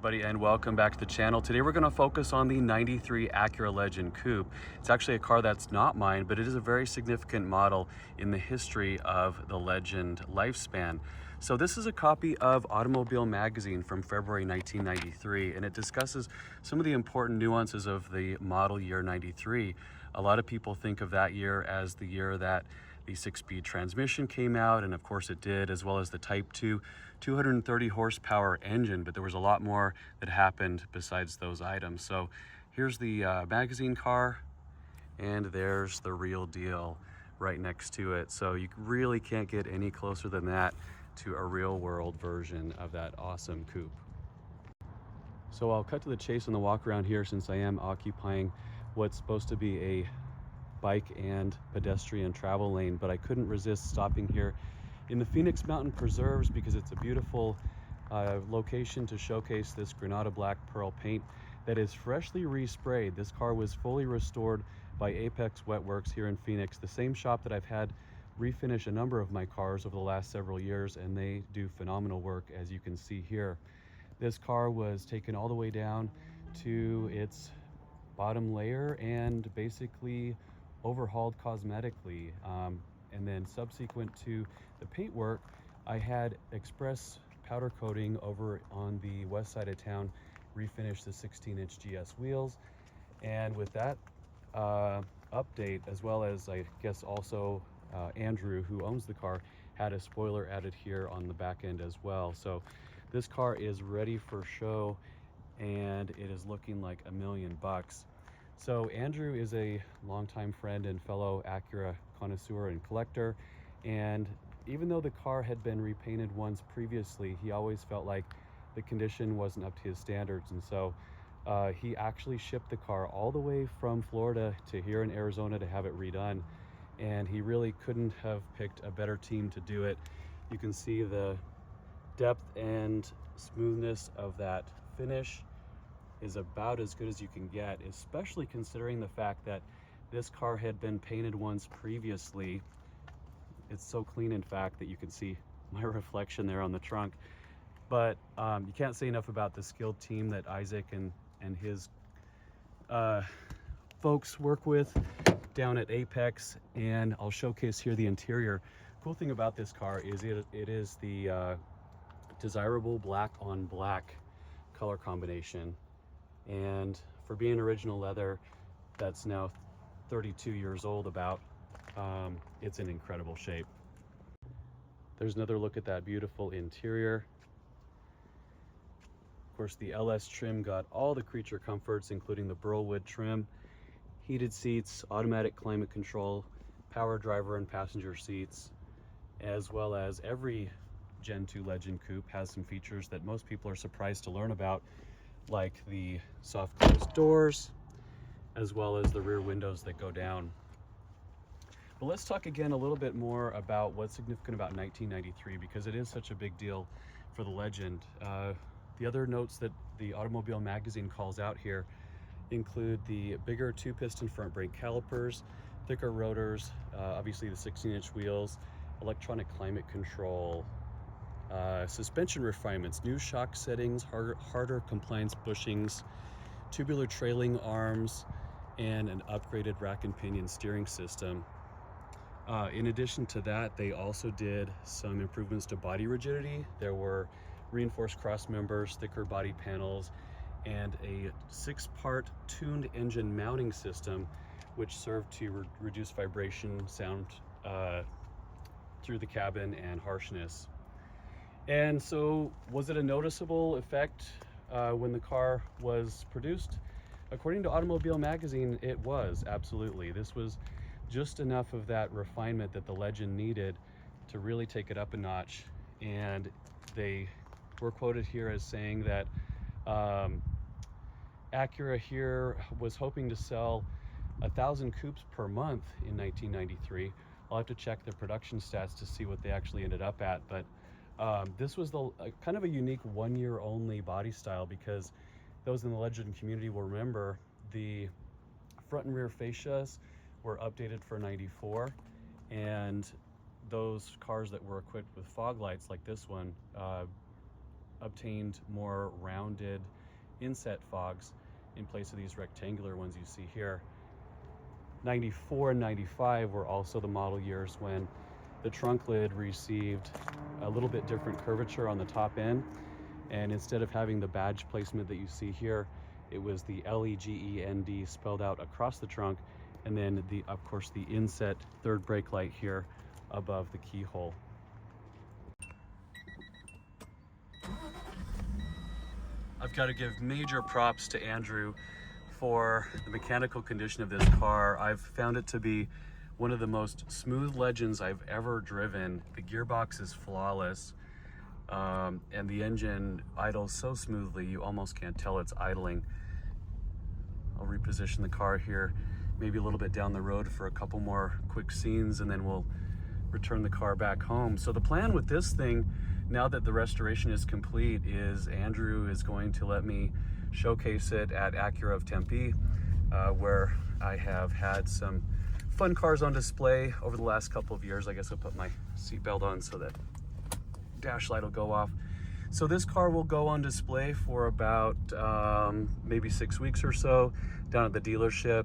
everybody, and welcome back to the channel. Today we're going to focus on the 93 Acura Legend Coupe. It's actually a car that's not mine, but it is a very significant model in the history of the Legend lifespan. So this is a copy of Automobile Magazine from February 1993, and it discusses some of the important nuances of the model year 93. A lot of people think of that year as the year that the 6-speed transmission came out, and of course it did, as well as the Type 2 230 horsepower engine, but there was a lot more that happened besides those items. So here's the magazine car, and there's the real deal right next to it. So you really can't get any closer than that to a real world version of that awesome coupe. So I'll cut to the chase on the walk around here, since I am occupying what's supposed to be a bike and pedestrian travel lane, but I couldn't resist stopping here in the Phoenix Mountain Preserves because it's a beautiful location to showcase this Granada black pearl paint that is freshly resprayed. This car was fully restored by Apex Wetworks here in Phoenix, the same shop that I've had refinish a number of my cars over the last several years, and they do phenomenal work, as you can see here. This car was taken all the way down to its bottom layer and basically overhauled cosmetically, and then subsequent to the paint work, I had express powder coating over on the west side of town, refinish the 16-inch GS wheels, and with that update, as well as I guess also Andrew, who owns the car, had a spoiler added here on the back end as well. So this car is ready for show, and it is looking like $1 million. So Andrew is a longtime friend and fellow Acura connoisseur and collector, and even though the car had been repainted once previously, he always felt like the condition wasn't up to his standards, and so he actually shipped the car all the way from Florida to here in Arizona to have it redone, and he really couldn't have picked a better team to do it. You can see the depth and smoothness of that finish is about as good as you can get, especially considering the fact that this car had been painted once previously. It's so clean, in fact, that you can see my reflection there on the trunk. But you can't say enough about the skilled team that Isaac and his folks work with down at Apex, and I'll showcase here the interior. Cool thing about this car is it is the desirable black on black color combination, and for being original leather that's now 32 years old about, it's in incredible shape. There's another look at that beautiful interior. Of course, the LS trim got all the creature comforts, including the burlwood trim, heated seats, automatic climate control, power driver and passenger seats, as well as every Gen 2 Legend Coupe has some features that most people are surprised to learn about, like the soft closed doors, as well as the rear windows that go down. But let's talk again a little bit more about what's significant about 1993, because it is such a big deal for the Legend. The other notes that the Automobile Magazine calls out here include the bigger 2-piston front brake calipers, thicker rotors, obviously the 16-inch wheels, electronic climate control, suspension refinements, new shock settings, harder compliance bushings, tubular trailing arms, and an upgraded rack and pinion steering system. In addition to that, they also did some improvements to body rigidity. There were reinforced cross members, thicker body panels, and a 6-part tuned engine mounting system, which served to reduce vibration, sound through the cabin, and harshness. And so, was it a noticeable effect when the car was produced? According to Automobile Magazine, it was, absolutely. This was just enough of that refinement that the Legend needed to really take it up a notch. And they were quoted here as saying that Acura here was hoping to sell 1,000 coupes per month in 1993. I'll have to check the production stats to see what they actually ended up at, but this was the kind of a unique one-year only body style, because those in the Legend community will remember the front and rear fascias were updated for 94, and those cars that were equipped with fog lights like this one obtained more rounded inset fogs in place of these rectangular ones you see here. 94 and 95 were also the model years when the trunk lid received a little bit different curvature on the top end, and instead of having the badge placement that you see here, it was the LEGEND spelled out across the trunk, and then of course the inset third brake light here above the keyhole. I've got to give major props to Andrew for the mechanical condition of this car. I've found it to be one of the most smooth Legends I've ever driven. The gearbox is flawless, and the engine idles so smoothly you almost can't tell it's idling. I'll reposition the car here, maybe a little bit down the road for a couple more quick scenes, and then we'll return the car back home. So the plan with this thing, now that the restoration is complete, is Andrew is going to let me showcase it at Acura of Tempe, where I have had some fun cars on display over the last couple of years. I guess I'll put my seatbelt on so that dash light will go off. So this car will go on display for about maybe 6 weeks or so down at the dealership,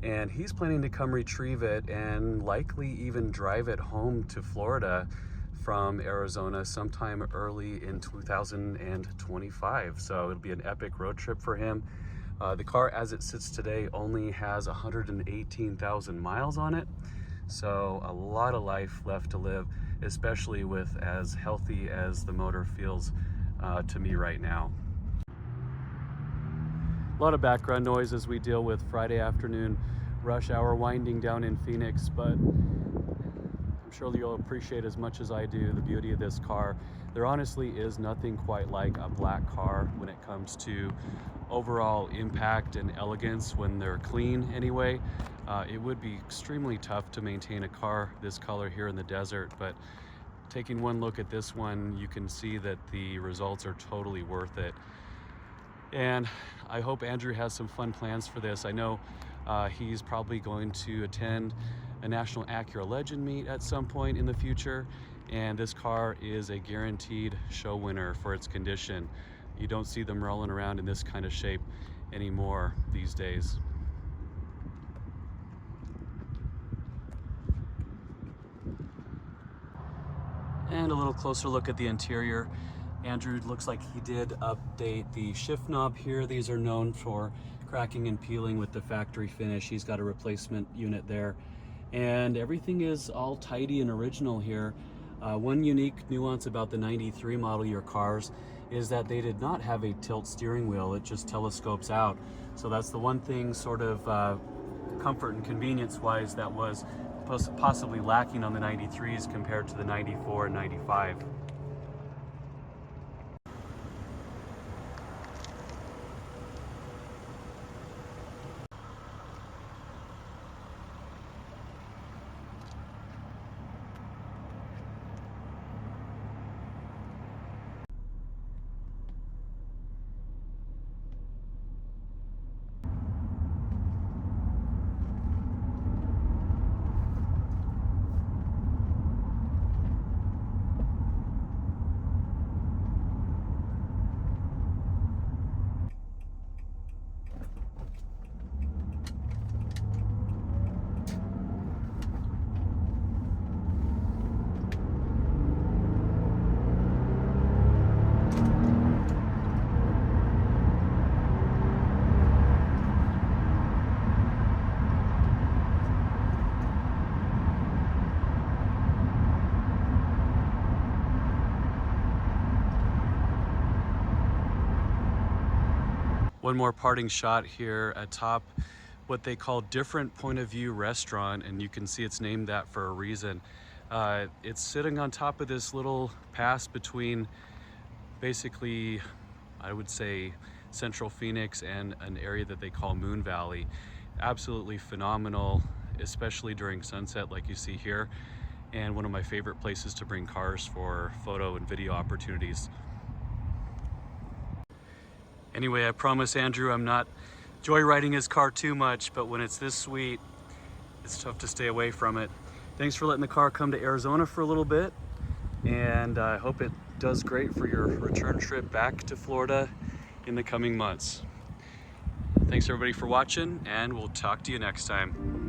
and he's planning to come retrieve it and likely even drive it home to Florida from Arizona sometime early in 2025. So it'll be an epic road trip for him. The car as it sits today only has 118,000 miles on it. So a lot of life left to live, especially with as healthy as the motor feels to me right now. A lot of background noise as we deal with Friday afternoon rush hour winding down in Phoenix, but I'm sure you'll appreciate as much as I do the beauty of this car. There honestly is nothing quite like a black car when it comes to overall impact and elegance when they're clean anyway. It would be extremely tough to maintain a car this color here in the desert, but taking one look at this one, you can see that the results are totally worth it. And I hope Andrew has some fun plans for this. I know he's probably going to attend a National Acura Legend meet at some point in the future, and this car is a guaranteed show winner for its condition. You don't see them rolling around in this kind of shape anymore these days. And a little closer look at the interior. Andrew looks like he did update the shift knob here. These are known for cracking and peeling with the factory finish. He's got a replacement unit there. And everything is all tidy and original here. One unique nuance about the 93 model year cars is that they did not have a tilt steering wheel. It just telescopes out. So that's the one thing sort of comfort and convenience wise that was possibly lacking on the 93s compared to the 94 and 95. One more parting shot here atop what they call Different Point of View Restaurant, and you can see it's named that for a reason. It's sitting on top of this little pass between basically, I would say, Central Phoenix and an area that they call Moon Valley. Absolutely phenomenal, especially during sunset like you see here, and one of my favorite places to bring cars for photo and video opportunities. Anyway, I promise Andrew I'm not joyriding his car too much, but when it's this sweet, it's tough to stay away from it. Thanks for letting the car come to Arizona for a little bit. and I hope it does great for your return trip back to Florida in the coming months. Thanks everybody for watching, and we'll talk to you next time.